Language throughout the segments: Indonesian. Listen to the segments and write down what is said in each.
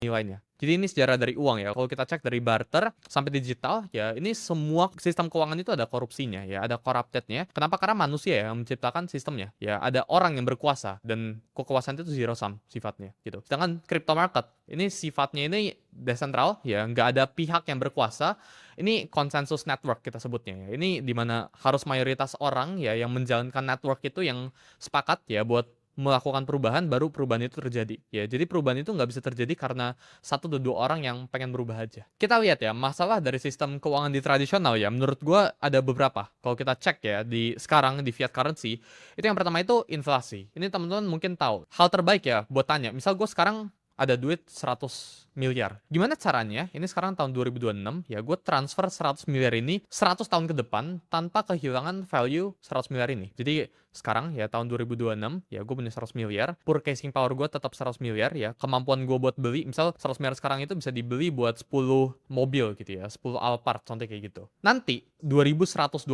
nilainya. Jadi ini sejarah dari uang ya. Kalau kita cek dari barter sampai digital ya, ini semua sistem keuangan itu ada korupsinya ya, ada corruptednya. Kenapa? Karena manusia ya yang menciptakan sistemnya. Ya ada orang yang berkuasa dan kekuasaan itu zero sum sifatnya gitu. Sedangkan crypto market ini sifatnya ini desentral ya, nggak ada pihak yang berkuasa. Ini consensus network kita sebutnya ya. Ini dimana harus mayoritas orang ya yang menjalankan network itu yang sepakat ya buat melakukan perubahan, baru perubahan itu terjadi ya. Jadi perubahan itu nggak bisa terjadi karena satu atau dua orang yang pengen berubah aja. Kita lihat ya, masalah dari sistem keuangan di tradisional ya, menurut gua ada beberapa. Kalau kita cek ya di sekarang di fiat currency, itu yang pertama itu inflasi. Ini teman-teman mungkin tahu. Hal terbaik ya buat tanya, misal gue sekarang ada duit 100 miliar. Gimana caranya? Ini sekarang tahun 2026 ya, gue transfer 100 miliar ini 100 tahun ke depan tanpa kehilangan value 100 miliar ini. Jadi sekarang ya tahun 2026 ya gue punya 100 miliar, purchasing power gue tetap 100 miliar ya, kemampuan gue buat beli misal 100 miliar sekarang itu bisa dibeli buat 10 mobil gitu ya, 10 Alphard contoh kayak gitu. Nanti 2126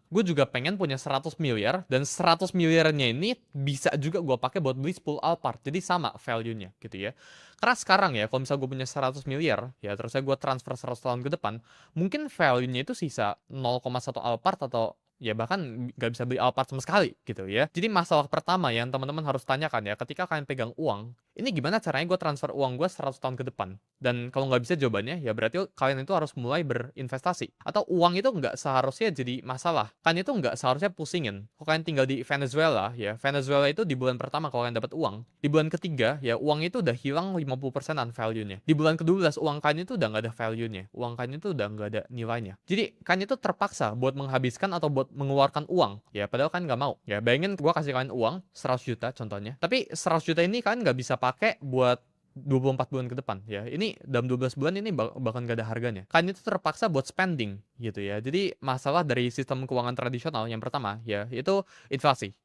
gue juga pengen punya 100 miliar dan 100 miliarnya ini bisa juga gue pakai buat beli 10 Alphard. Jadi sama value-nya gitu ya. Karena sekarang ya kalau misal gue punya 100 miliar ya terus saya gue transfer 100 tahun ke depan, mungkin value-nya itu sisa 0,1 Alphard atau ya bahkan nggak bisa beli Alphard sama sekali gitu ya. Jadi masalah pertama yang teman-teman harus tanyakan ya ketika kalian pegang uang, ini gimana caranya gue transfer uang gue 100 tahun ke depan? Dan kalau nggak bisa jawabannya, ya berarti kalian itu harus mulai berinvestasi. Atau uang itu nggak seharusnya jadi masalah. Kan itu nggak seharusnya pusingin. Kalau kalian tinggal di Venezuela, ya Venezuela itu di bulan pertama kalau kalian dapat uang, di bulan ketiga, ya uang itu udah hilang 50%-an value-nya. Di bulan ke-12, uang kalian itu udah nggak ada value-nya. Uang kalian itu udah nggak ada nilainya. Jadi, kalian itu terpaksa buat menghabiskan atau buat mengeluarkan uang. Ya, padahal kan nggak mau. Ya, bayangin gua kasih kalian uang 100 juta contohnya. Tapi 100 juta ini kalian nggak bisa pakai buat 24 bulan ke depan ya. Ini dalam 12 bulan ini bahkan gak ada harganya. Kan itu terpaksa buat spending gitu ya. Jadi masalah dari sistem keuangan tradisional yang pertama ya itu inflasi.